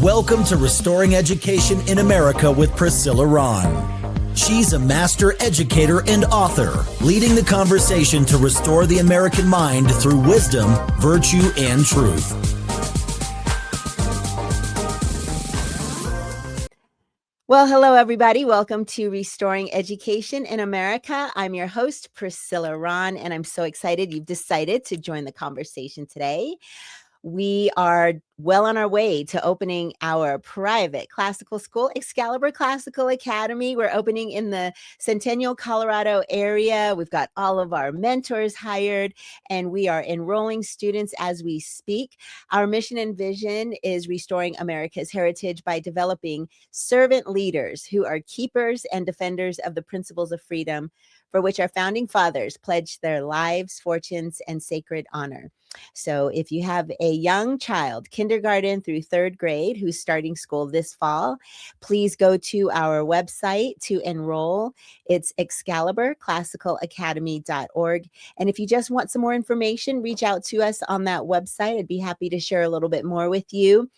Welcome to Restoring Education in America with Priscilla Rahn. She's a master educator and author, leading the conversation to restore the American mind through wisdom, virtue, and truth. Well, hello, everybody. Welcome to Restoring Education in America. I'm your host, Priscilla Rahn, and I'm so excited you've decided to join the conversation today. We are well on our way to opening our private classical school, Excalibur Classical Academy. We're opening in the Centennial, Colorado area. We've got all of our mentors hired, and we are enrolling students as we speak. Our mission and vision is restoring America's heritage by developing servant leaders who are keepers and defenders of the principles of freedom, for which our founding fathers pledged their lives, fortunes, and sacred honor. So if you have a young child, kindergarten through third grade, who's starting school this fall, please go to our website to enroll. It's excaliburclassicalacademy.org. And if you just want some more information, reach out to us on that website. I'd be happy to share a little bit more with you.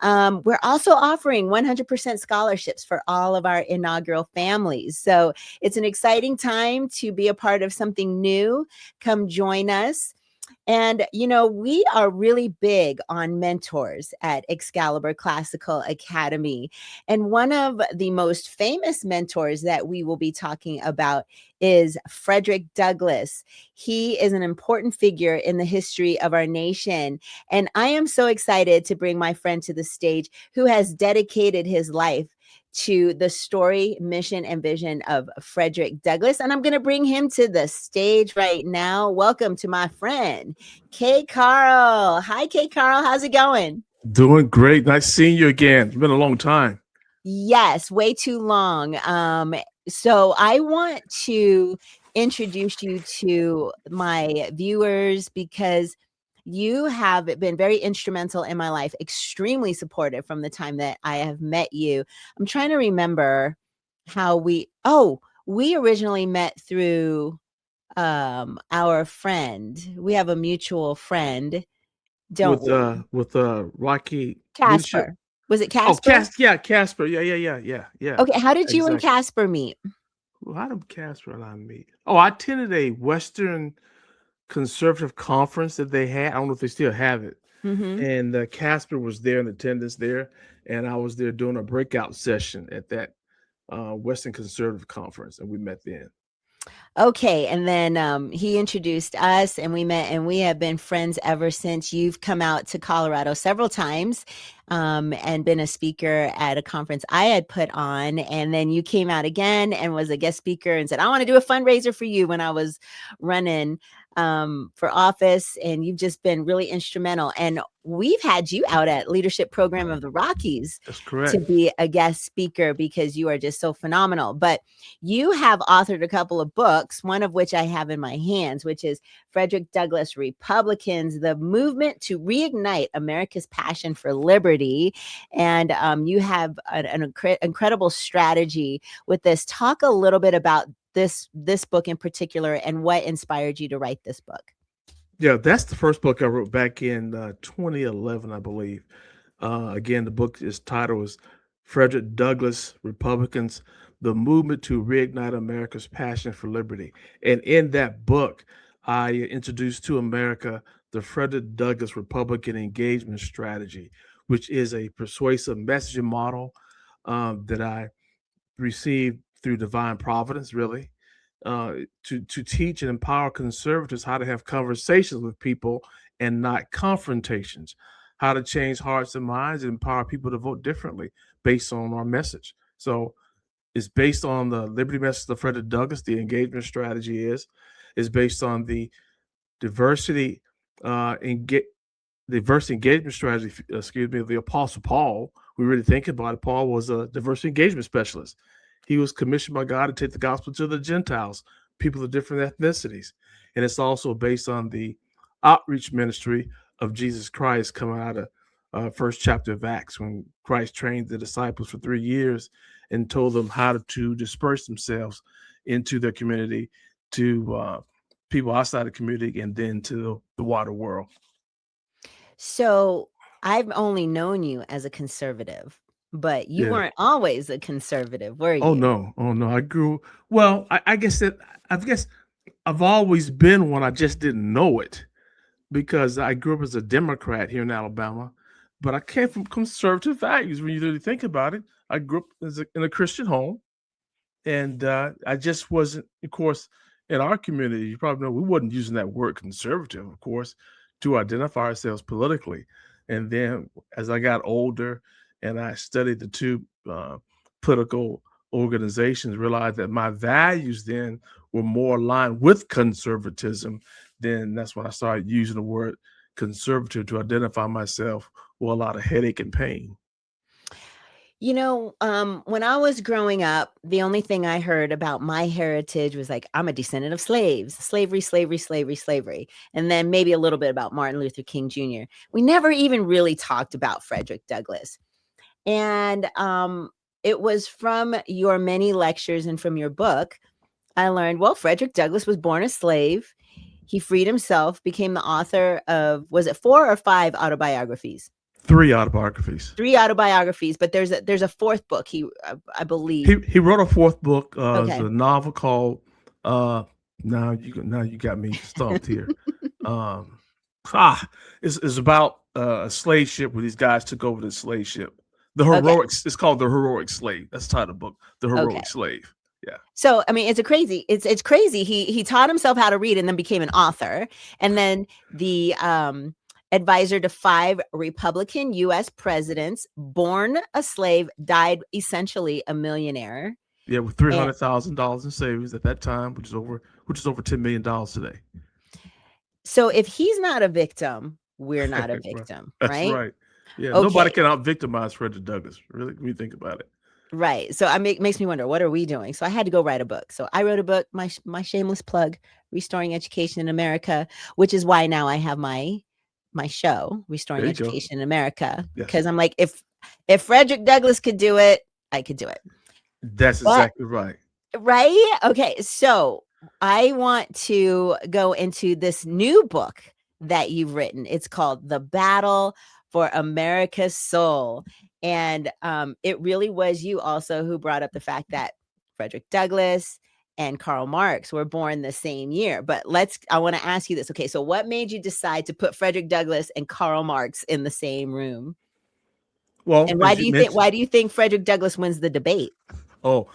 We're also offering 100% scholarships for all of our inaugural families. So it's an exciting time to be a part of something new. Come join us. And, you know, we are really big on mentors at Excalibur Classical Academy. And one of the most famous mentors that we will be talking about is Frederick Douglass. He is an important figure in the history of our nation. And I am so excited to bring my friend to the stage who has dedicated his life to the story, mission, and vision of Frederick Douglass. And I'm going to bring him to the stage right now. Welcome to my friend, KCarl. Hi, KCarl. How's it going? Doing great. Nice seeing you again. It's been a long time. Yes, way too long. So I want to introduce you to my viewers because you have been very instrumental in my life, extremely supportive from the time that I have met you. I'm trying to remember how we originally met through our friend. We have a mutual friend, don't we? With Rocky Casper. leadership. Was it Casper? Casper. Yeah. Okay, how did you and Casper meet? Well, how did Casper and I meet? Oh, I attended a Western conservative conference that they had. I don't know if they still have it. Mm-hmm. And Casper was there in attendance there, and I was there doing a breakout session at that Western conservative conference, and we met then. Okay, and then he introduced us, and we met, and we have been friends ever since. You've come out to Colorado several times and been a speaker at a conference I had put on, and then you came out again and was a guest speaker and said, I want to do a fundraiser for you when I was running for office, and you've just been really instrumental. And we've had you out at Leadership Program of the Rockies. That's correct. To be a guest speaker because you are just so phenomenal. But you have authored a couple of books, one of which I have in my hands, which is Frederick Douglass, Republicans, the Movement to Reignite America's Passion for Liberty. And you have an incredible strategy with this. Talk a little bit about this book in particular and what inspired you to write this book. Yeah, that's the first book I wrote back in 2011, I believe. Again, the book is titled is Frederick Douglass, Republicans, the Movement to Reignite America's Passion for Liberty. And in that book, I introduced to America the Frederick Douglass Republican Engagement Strategy, which is a persuasive messaging model that I received through divine providence, really, to teach and empower conservatives how to have conversations with people and not confrontations, how to change hearts and minds and empower people to vote differently based on our message. So it's based on the liberty message of Frederick Douglass. The engagement strategy is based on the diversity engagement strategy, of the Apostle Paul. We really think about it. Paul was a diversity engagement specialist. He was commissioned by God to take the gospel to the Gentiles, people of different ethnicities. And it's also based on the outreach ministry of Jesus Christ coming out of first chapter of Acts, when Christ trained the disciples for 3 years and told them how to disperse themselves into their community, to people outside the community, and then to the wider world. So I've only known you as a conservative, but you Yeah. weren't always a conservative, were Oh you? no. Oh no. I guess I've always been one. I just didn't know it because I grew up as a Democrat here in Alabama, but I came from conservative values. When you really think about it, I grew up in a Christian home. And I just wasn't, of course, in our community, you probably know we wasn't using that word conservative, of course, to identify ourselves politically. And then as I got older and I studied the two political organizations, realized that my values then were more aligned with conservatism. Then that's when I started using the word conservative to identify myself with a lot of headache and pain. When I was growing up, the only thing I heard about my heritage was like, I'm a descendant of slaves, slavery, slavery, slavery, slavery. And then maybe a little bit about Martin Luther King Jr. We never even really talked about Frederick Douglass. And it was from your many lectures and from your book, I learned, well, Frederick Douglass was born a slave. He freed himself, became the author of, was it 4 or 5 autobiographies? 3 autobiographies. 3 autobiographies, but there's a 4th book. I believe. He wrote a 4th book. It's Okay. a novel called now you got me stumped here. um, it's about a slave ship where these guys took over the slave ship. The Okay. heroics. It's called The Heroic Slave. That's the title of the book. The Heroic Okay. Slave. Yeah. So I mean, it's crazy. He taught himself how to read and then became an author, and then the advisor to 5 Republican U.S. presidents, born a slave, died essentially a millionaire. Yeah, with $300,000 in savings at that time, which is over $10 million today. So if he's not a victim, we're not a victim, That's right? right. Yeah, Okay. nobody can out-victimize Frederick Douglass, really, when you think about it. Right. So makes me wonder, what are we doing? So I had to go write a book. So I wrote a book, my shameless plug, Restoring Education in America, which is why now I have my show, Restoring There you go. Education in America, Yes. because I'm like, if Frederick Douglass could do it, I could do it. That's exactly right. Right? Okay. So I want to go into this new book that you've written. It's called The Battle for America's Soul. And it really was you also who brought up the fact that Frederick Douglass and Karl Marx were born the same year. But I want to ask you this. Okay, so what made you decide to put Frederick Douglass and Karl Marx in the same room? Well, And why do you think Frederick Douglass wins the debate? Oh,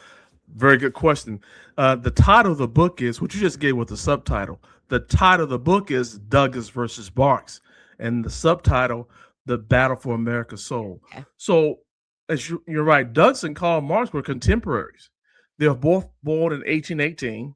very good question. The title of the book is, what you just gave with the subtitle. The title of the book is Douglass versus Marx, and the subtitle, The Battle for America's Soul. Okay. So, as you're right, Douglass and Karl Marx were contemporaries. They were both born in 1818.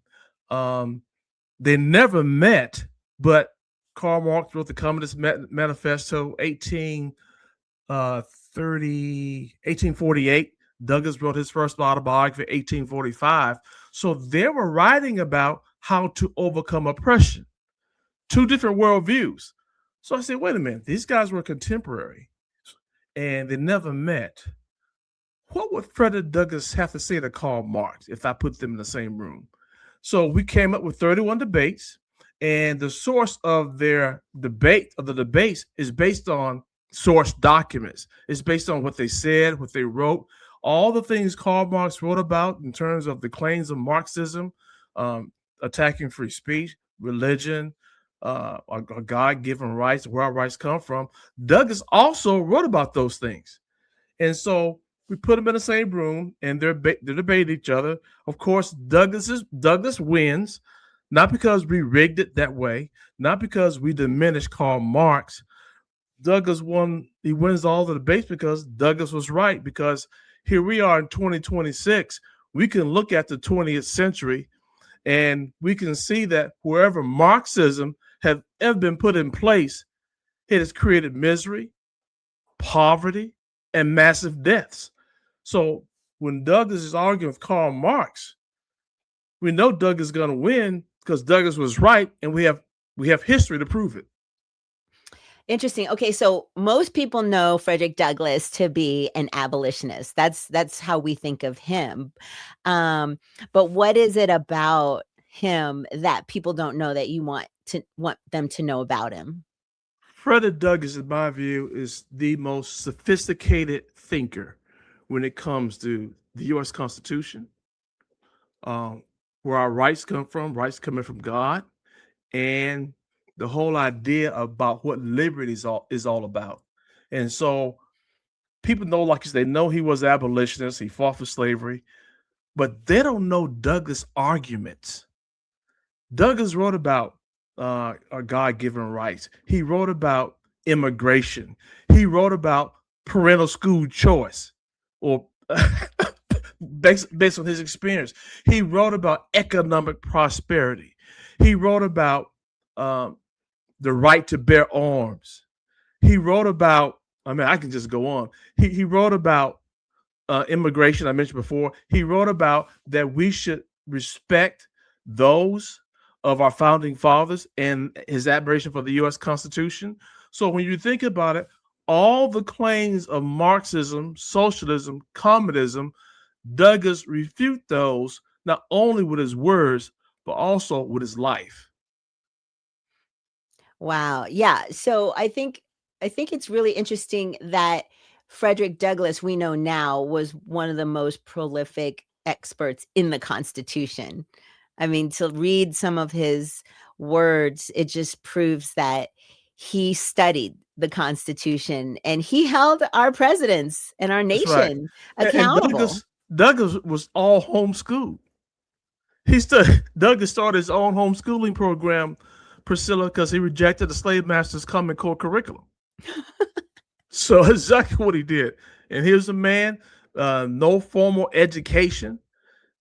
They never met, but Karl Marx wrote the Communist Manifesto 1848. Douglass wrote his first autobiography in 1845. So they were writing about how to overcome oppression. 2 different worldviews. So I said, wait a minute, these guys were contemporary and they never met. What would Frederick Douglass have to say to Karl Marx if I put them in the same room? So we came up with 31 debates, and the source of the debates is based on source documents. It's based on what they said, what they wrote, all the things Karl Marx wrote about in terms of the claims of Marxism, attacking free speech, religion, our God-given rights, where our rights come from. Douglass also wrote about those things. And so we put them in the same room, and they're debating each other. Of course, Douglass wins, not because we rigged it that way, not because we diminished Karl Marx. Douglass won. He wins all the debates because Douglass was right. Because here we are in 2026. We can look at the 20th century, and we can see that wherever Marxism has ever been put in place, it has created misery, poverty, and massive deaths. So when Douglass is arguing with Karl Marx, we know Douglass is going to win because Douglass was right, and we have history to prove it. Interesting. Okay, so most people know Frederick Douglass to be an abolitionist. That's how we think of him. But what is it about him that people don't know that you want them to know about him? Frederick Douglass, in my view, is the most sophisticated thinker when it comes to the U.S. Constitution, where our rights come from, rights coming from God, and the whole idea about what liberty is all about. And so people know, like they know he was an abolitionist, he fought for slavery, but they don't know Douglas' arguments. Douglas wrote about our God-given rights. He wrote about immigration. He wrote about parental school choice, or based on his experience. He wrote about economic prosperity. He wrote about the right to bear arms. He wrote about, I mean, I can just go on. He wrote about immigration, I mentioned before. He wrote about that we should respect those of our founding fathers and his admiration for the U.S. Constitution. So when you think about it, all the claims of Marxism, socialism, communism, Douglas refute those not only with his words, but also with his life. Wow. Yeah. So I think it's really interesting that Frederick Douglass, we know now, was one of the most prolific experts in the Constitution. I mean, to read some of his words, it just proves that he studied the Constitution and he held our presidents and our nation accountable. And Douglas was all homeschooled. Douglas started his own homeschooling program, Priscilla, because he rejected the slave master's Common Core curriculum. So exactly what he did. And here's a man, no formal education,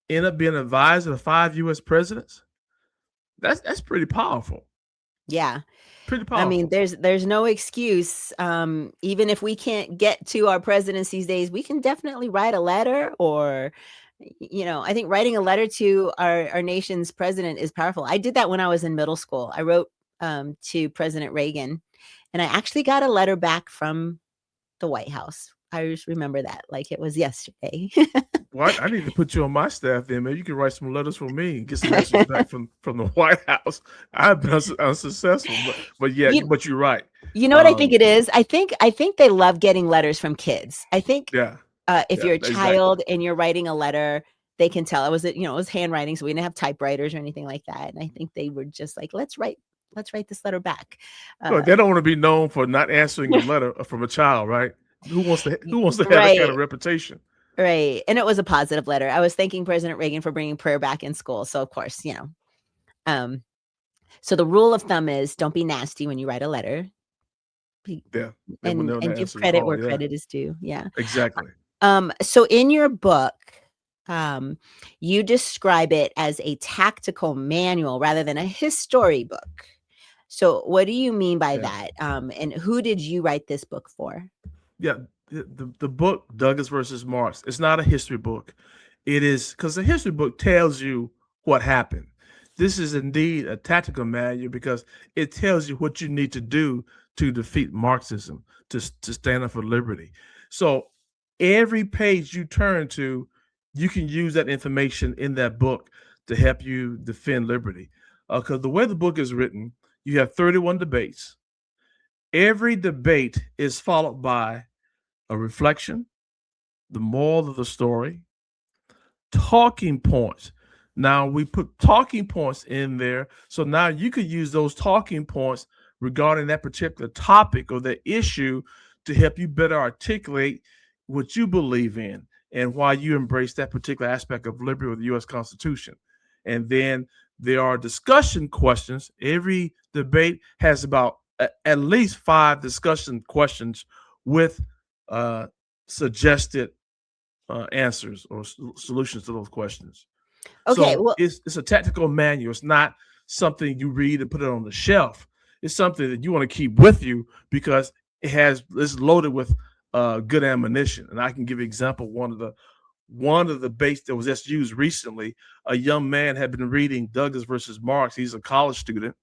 ended up being an advisor to 5 U.S. presidents. That's pretty powerful. Yeah. Pretty powerful. I mean, there's no excuse. Even if we can't get to our presidents these days, we can definitely write a letter, or, I think writing a letter to our nation's president is powerful. I did that when I was in middle school. I wrote to President Reagan, and I actually got a letter back from the White House. I just remember that like it was yesterday. Well, I need to put you on my staff then, man. You can write some letters for me and get some messages back from the White House. I've been unsuccessful, but yeah, but you're right. You know what I think it is? I think they love getting letters from kids. I think if you're a child and you're writing a letter, they can tell it was handwriting, so we didn't have typewriters or anything like that. And I think they were just like, let's write this letter back. Well, they don't want to be known for not answering a letter from a child, right? Who wants to have that kind of reputation? Right. And it was a positive letter. I was thanking President Reagan for bringing prayer back in school. So of course, so the rule of thumb is don't be nasty when you write a letter. Yeah. And give credit where credit is due. Yeah. Exactly. So in your book, you describe it as a tactical manual rather than a history book. So what do you mean by that? And who did you write this book for? Yeah, the book Douglas versus Marx, it's not a history book. It is, because the history book tells you what happened. This is indeed a tactical manual because it tells you what you need to do to defeat Marxism, to stand up for liberty. So every page you turn to, you can use that information in that book to help you defend liberty. Because the way the book is written, you have 31 debates. Every debate is followed by a reflection, the moral of the story, talking points. Now we put talking points in there, so now you could use those talking points regarding that particular topic or the issue to help you better articulate what you believe in and why you embrace that particular aspect of liberty with the U.S. Constitution. And then there are discussion questions. Every debate has about at least 5 discussion questions with suggested answers or solutions to those questions. Okay, so it's a tactical manual. It's not something you read and put it on the shelf. It's something that you want to keep with you because it's loaded with good ammunition. And I can give you an example. One of the debates that was just used recently, a young man had been reading Douglas versus Marx. He's a college student.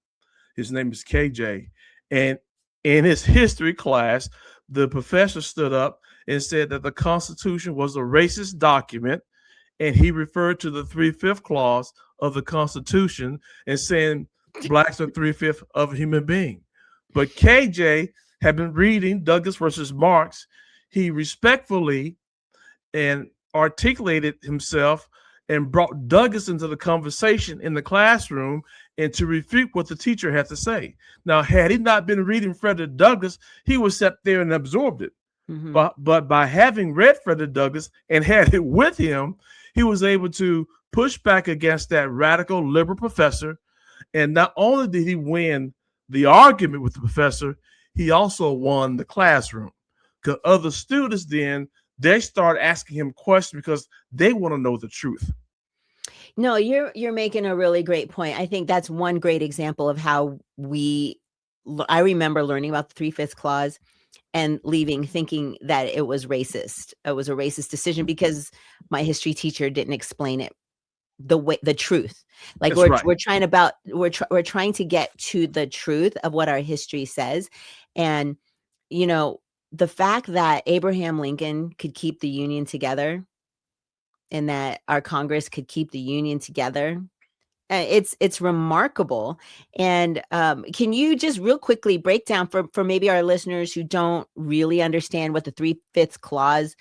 His name is KJ. And in his history class, the professor stood up and said that the Constitution was a racist document, and he referred to the 3/5 clause of the Constitution and saying blacks are 3/5 of a human being. But KJ had been reading Douglass versus Marx. He respectfully and articulated himself and brought Douglass into the conversation in the classroom and to refute what the teacher had to say. Now, had he not been reading Frederick Douglass, he would sat there and absorbed it. Mhm. But by having read Frederick Douglass and had it with him, he was able to push back against that radical liberal professor. And not only did he win the argument with the professor, he also won the classroom. Because other students then, they start asking him questions because they want to know the truth. No, you're making a really great point. I think that's one great example of how I remember learning about the 3/5 clause and leaving thinking that it was racist. It was a racist decision because my history teacher didn't explain it the truth. Like That's right. we're trying to get to the truth of what our history says. And the fact that Abraham Lincoln could keep the Union together and that our Congress could keep the Union together, it's remarkable. And can you just real quickly break down for maybe our listeners who don't really understand what the 3/5 clause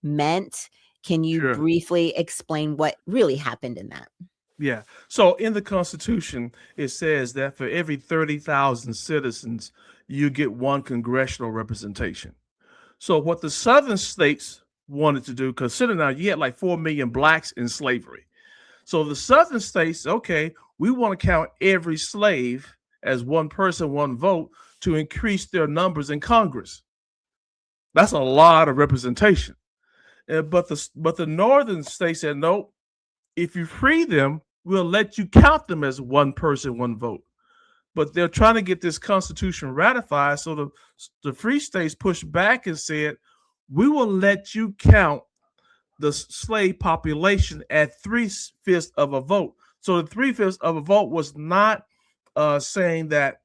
meant? Can you Sure. briefly explain what really happened in that? Yeah. So in the Constitution, it says that for every 30,000 citizens, you get one congressional representation. So what the southern states wanted to do, consider now you had like 4 million blacks in slavery. So the southern states, okay, we want to count every slave as one person, one vote to increase their numbers in Congress. That's a lot of representation. But the northern states said, no, if you free them, we'll let you count them as one person, one vote. But they're trying to get this constitution ratified. So the free states pushed back and said, we will let you count the slave population at 3/5 of a vote. So the 3/5 of a vote was not saying that,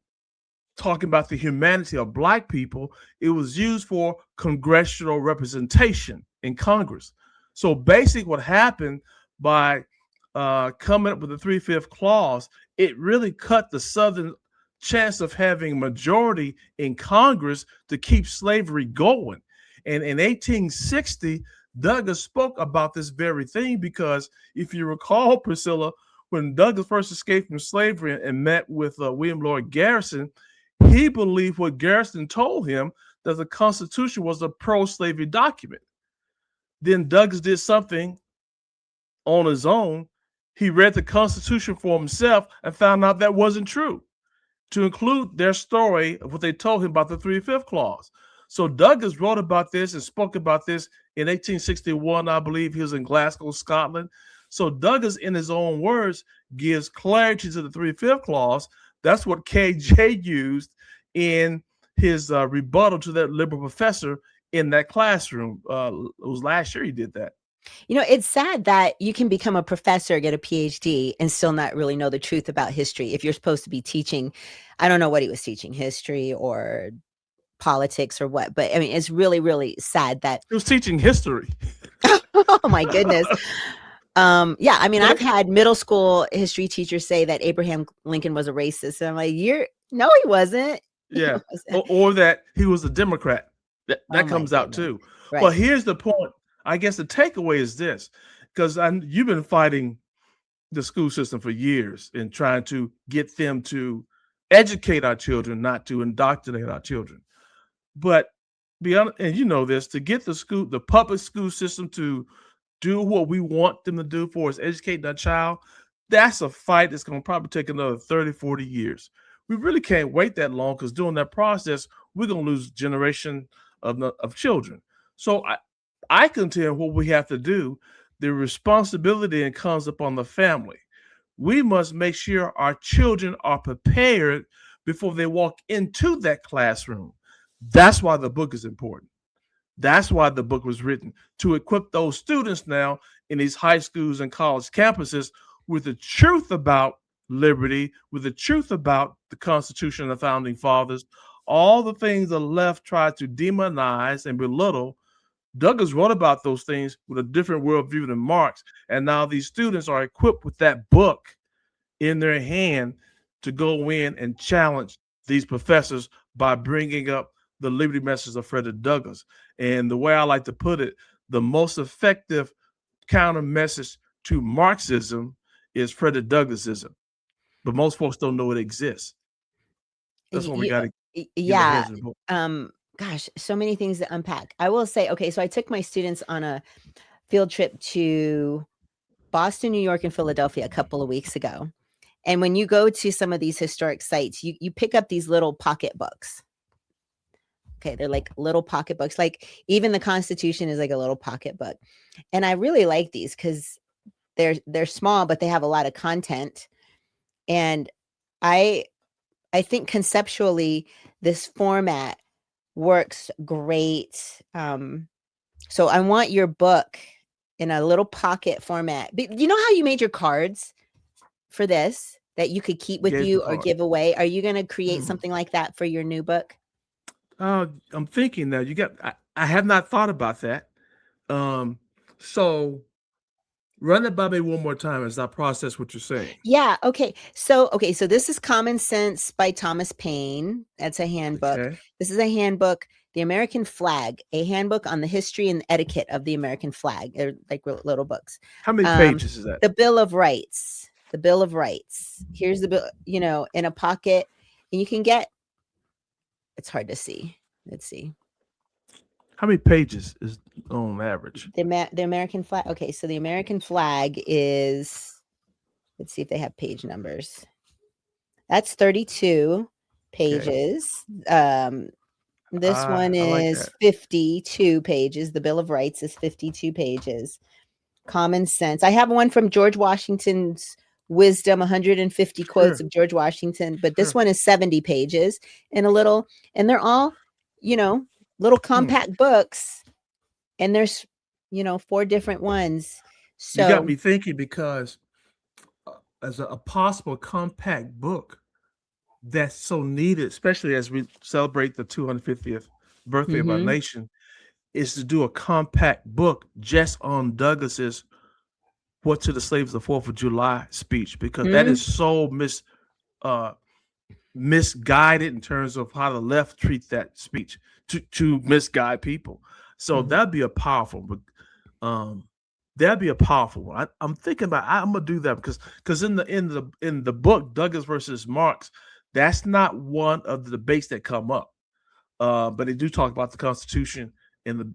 talking about the humanity of black people. It was used for congressional representation in Congress. So basically what happened by coming up with the 3/5 clause, it really cut the Southern chance of having majority in Congress to keep slavery going. And in 1860, Douglass spoke about this very thing because if you recall, Priscilla, when Douglass first escaped from slavery and met with William Lloyd Garrison, he believed what Garrison told him, that the Constitution was a pro-slavery document. Then Douglass did something on his own. He read the Constitution for himself and found out that wasn't true, to include their story of what they told him about the 3/5 clause. So Douglass wrote about this and spoke about this in 1861. I believe he was in Glasgow, Scotland. So Douglass, in his own words, gives clarity to the 3/5 clause. That's what KJ used in his rebuttal to that liberal professor in that classroom. It was last year he did that. It's sad that you can become a professor, get a PhD, and still not really know the truth about history. If you're supposed to be teaching, I don't know what he was teaching, history or politics or what, but I mean, it's really, really sad that he was teaching history. Oh my goodness. Yeah, I mean, I've had middle school history teachers say that Abraham Lincoln was a racist. And I'm like, no, he wasn't. Yeah. Or that he was a Democrat. That comes out too. Right. Well, here's the point. I guess the takeaway is this, because you've been fighting the school system for years and trying to get them to educate our children, not to indoctrinate our children. But beyond, and you know this, to get the public school system to do what we want them to do for us, educating our child, that's a fight that's going to probably take another 30, 40 years. We really can't wait that long, because during that process, we're going to lose a generation of children. So I contend what we have to do, the responsibility comes upon the family. We must make sure our children are prepared before they walk into that classroom. That's why the book is important. That's why the book was written, to equip those students now in these high schools and college campuses with the truth about liberty, with the truth about the Constitution and the Founding Fathers, all the things the left tried to demonize and belittle. Douglass wrote about those things with a different worldview than Marx, and now these students are equipped with that book in their hand to go in and challenge these professors by bringing up the liberty message of Frederick Douglass. And the way I like to put it, the most effective counter message to Marxism is Frederick Douglassism. But most folks don't know it exists. That's what we got to get our heads in the book. Gosh, so many things to unpack. I will say, okay, so I took my students on a field trip to Boston, New York, and Philadelphia a couple of weeks ago. And when you go to some of these historic sites, you pick up these little pocket books. Okay, they're like little pocket books. Like even the Constitution is like a little pocket book. And I really like these because they're small, but they have a lot of content. And I think conceptually this format works great. So I want your book in a little pocket format. But you know how you made your cards for this that you could keep with you or give away? Are you going to create something like that for your new book? I'm thinking now. I have not thought about that. So run it by me one more time as I process what you're saying. Yeah. Okay. So this is Common Sense by Thomas Paine. That's a handbook. Okay. This is a handbook, The American Flag, a handbook on the history and etiquette of the American flag. They're like little books. How many pages is that? The Bill of Rights. The Bill of Rights. Here's the bill, in a pocket, and you can get. It's hard to see. Let's see. How many pages is on average? The American flag. Okay, so the American flag is, let's see if they have page numbers. That's 32 pages. Okay. This one is like 52 pages. The Bill of Rights is 52 pages. Common Sense. I have one from George Washington's Wisdom, 150 quotes of George Washington, but this one is 70 pages and they're all, little compact books, and there's 4 different ones. So you got me thinking, because as a possible compact book that's so needed, especially as we celebrate the 250th birthday of our nation, is to do a compact book just on Douglass's "What to the Slaves of the 4th of July" speech, because that is so misguided in terms of how the left treats that speech to misguide people. So that'd be a powerful one. I'm thinking about, I'm gonna do that because in the book Douglass versus Marx, that's not one of the debates that come up. But they do talk about the Constitution and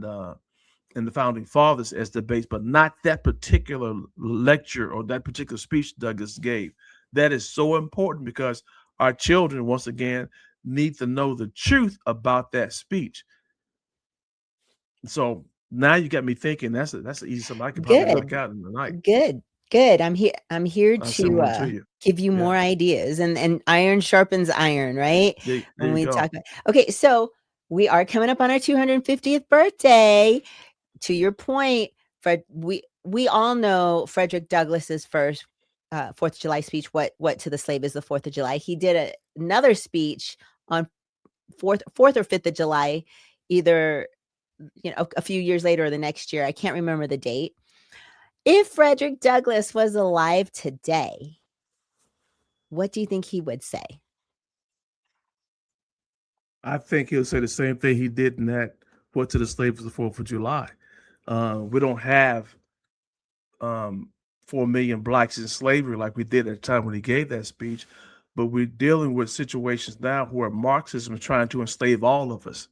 the Founding Fathers as debates, but not that particular lecture or that particular speech Douglass gave. That is so important because our children, once again, need to know the truth about that speech. So now you got me thinking. That's easy something I can probably knock out in the night. Good. I'm here to give you more ideas, and iron sharpens iron, right? When we talk about. Okay, so we are coming up on our 250th birthday. To your point, Fred, we all know Frederick Douglass's first 4th of July speech, what to the slave is the 4th of July. He did another speech on 4th or 5th of July, either a few years later or the next year. I can't remember the date. If Frederick Douglass was alive today, what do you think he would say? I think he'll say the same thing he did in that "What to the Slaves of the 4th of July." We don't have 4 million blacks in slavery like we did at the time when he gave that speech, but we're dealing with situations now where Marxism is trying to enslave all of us,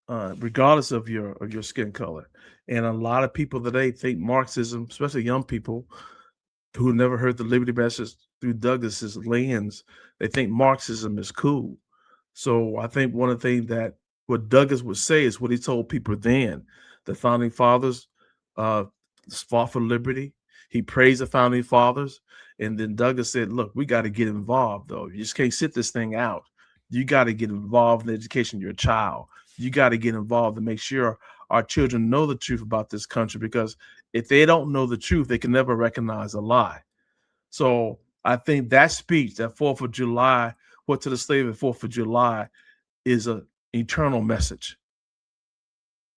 regardless of your skin color. And a lot of people today think Marxism, especially young people who never heard the liberty message through Douglass's lens, they think Marxism is cool. So I think one of the things that what Douglass would say is what he told people then. The Founding Fathers fought for liberty. He praised the Founding Fathers. And then Douglass said, look, we got to get involved, though. You just can't sit this thing out. You got to get involved in the education of your child. You got to get involved to make sure our children know the truth about this country, because if they don't know the truth, they can never recognize a lie. So I think that speech, that 4th of July, "What to the Slave of 4th of July," is an eternal message.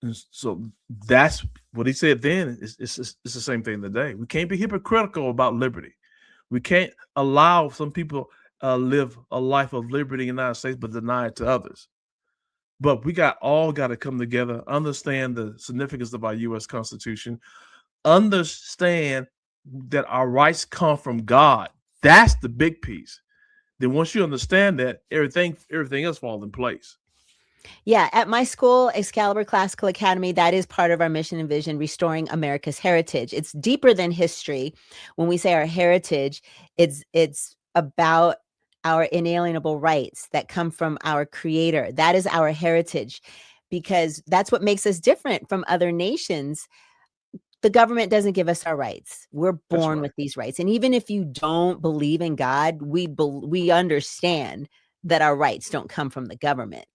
And so that's what he said then. It's the same thing today. We can't be hypocritical about liberty. We can't allow some people live a life of liberty in the United States, but deny it to others. But we all got to come together, understand the significance of our U.S. Constitution, understand that our rights come from God. That's the big piece. Then once you understand that, everything else falls in place. Yeah, at my school, Excalibur Classical Academy, that is part of our mission and vision, restoring America's heritage. It's deeper than history. When we say our heritage, it's about our inalienable rights that come from our Creator. That is our heritage, because that's what makes us different from other nations. The government doesn't give us our rights. We're born with these rights. And even if you don't believe in God, we understand that our rights don't come from the government.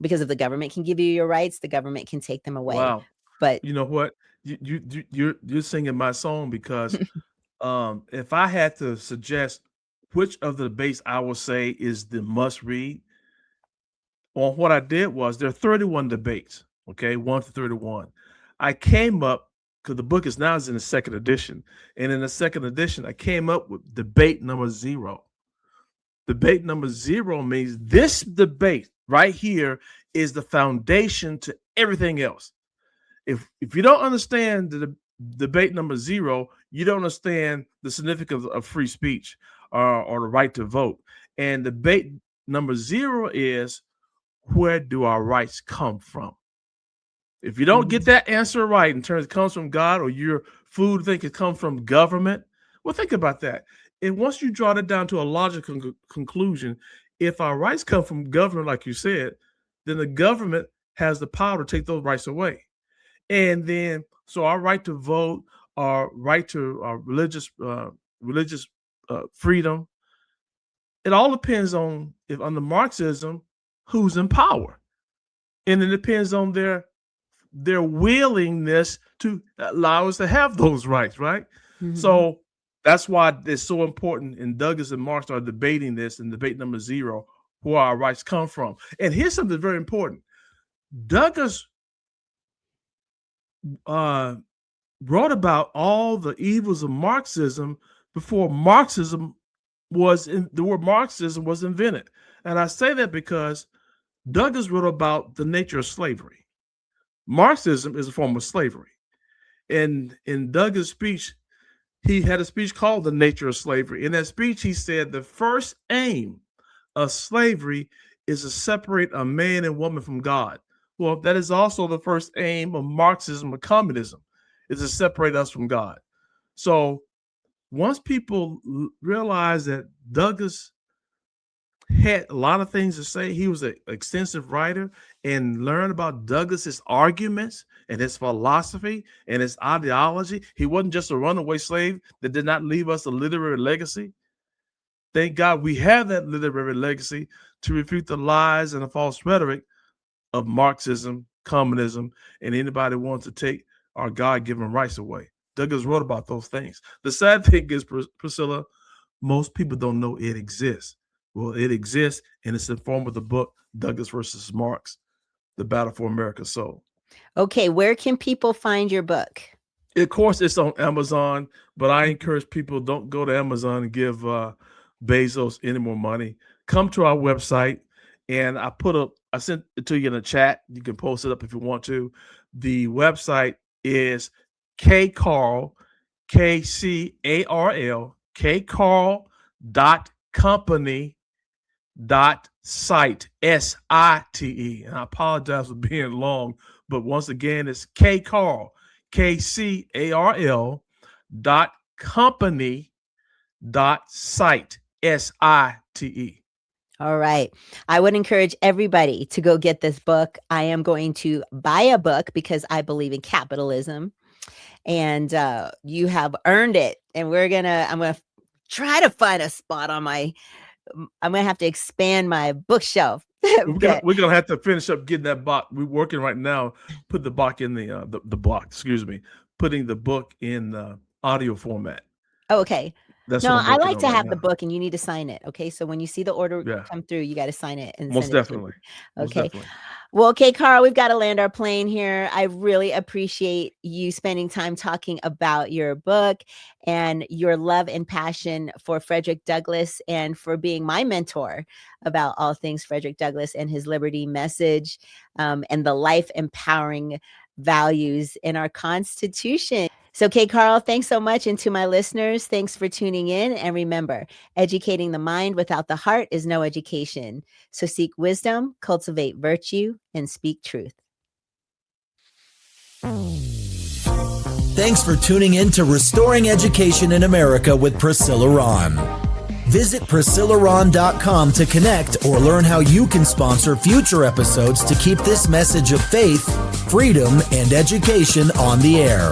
Because if the government can give you your rights, the government can take them away. Wow. But you know what? You're singing my song, because if I had to suggest which of the debates I would say is the must read, on what I did was, there are 31 debates, okay, 1 to 31. I came up, because the book is in the second edition, and in the second edition, I came up with debate number 0. Debate number 0 means this debate right here is the foundation to everything else. If you don't understand the debate number 0, you don't understand the significance of free speech or the right to vote. And debate number 0 is, where do our rights come from? If you don't get that answer right, in terms it comes from God, or your food think it comes from government, well, think about that. And once you draw it down to a logical conclusion, if our rights come from government, like you said, then the government has the power to take those rights away. And then, so our right to vote, our right to our religious freedom, it all depends on, if under Marxism, who's in power. And it depends on their willingness to allow us to have those rights, right? Mm-hmm. So that's why it's so important. And Douglass and Marx are debating this in debate number 0, where our rights come from. And here's something very important. Douglass wrote about all the evils of Marxism before the word Marxism was invented. And I say that because Douglass wrote about the nature of slavery. Marxism is a form of slavery. And in Douglass' speech, he had a speech called The Nature of Slavery. In that speech, he said the first aim of slavery is to separate a man and woman from God. Well, that is also the first aim of Marxism or communism, is to separate us from God. So once people realize that Douglass had a lot of things to say, he was an extensive writer, and learn about Douglass's arguments and his philosophy and his ideology. He wasn't just a runaway slave that did not leave us a literary legacy. Thank God we have that literary legacy to refute the lies and the false rhetoric of Marxism, communism, and anybody who wants to take our God-given rights away. Douglass wrote about those things. The sad thing is, Priscilla, most people don't know it exists. Well, it exists, and it's in the form of the book, Douglass versus Marx, The Battle for America's Soul. Okay, where can people find your book? Of course, it's on Amazon, but I encourage people, don't go to Amazon and give Bezos any more money. Come to our website, and I sent it to you in the chat. You can post it up if you want to. The website is KCarl, KCarl, KCarl.company.site, SITE. And I apologize for being long, but once again, it's KCarl, KCarl.company.site, SITE. All right. I would encourage everybody to go get this book. I am going to buy a book because I believe in capitalism, and you have earned it. And I'm going to try to find a spot on I'm going to have to expand my bookshelf. We're gonna have to finish up getting that box. We're working right now. Put the book in putting the book in audio format. Okay. That's No, what I'm I working like on to right have the now. book, and you need to sign it. Okay, so when you see the order Yeah, come through, you got to sign it and most send it to me. definitely. Most Okay. definitely. Well, okay, Karl, we've got to land our plane here. I really appreciate you spending time talking about your book and your love and passion for Frederick Douglass, and for being my mentor about all things Frederick Douglass and his liberty message, and the life empowering values in our Constitution. So, KCarl, thanks so much. And to my listeners, thanks for tuning in. And remember, educating the mind without the heart is no education. So seek wisdom, cultivate virtue, and speak truth. Thanks for tuning in to Restoring Education in America with Priscilla Rahn. Visit PriscillaRahn.com to connect or learn how you can sponsor future episodes to keep this message of faith, freedom, and education on the air.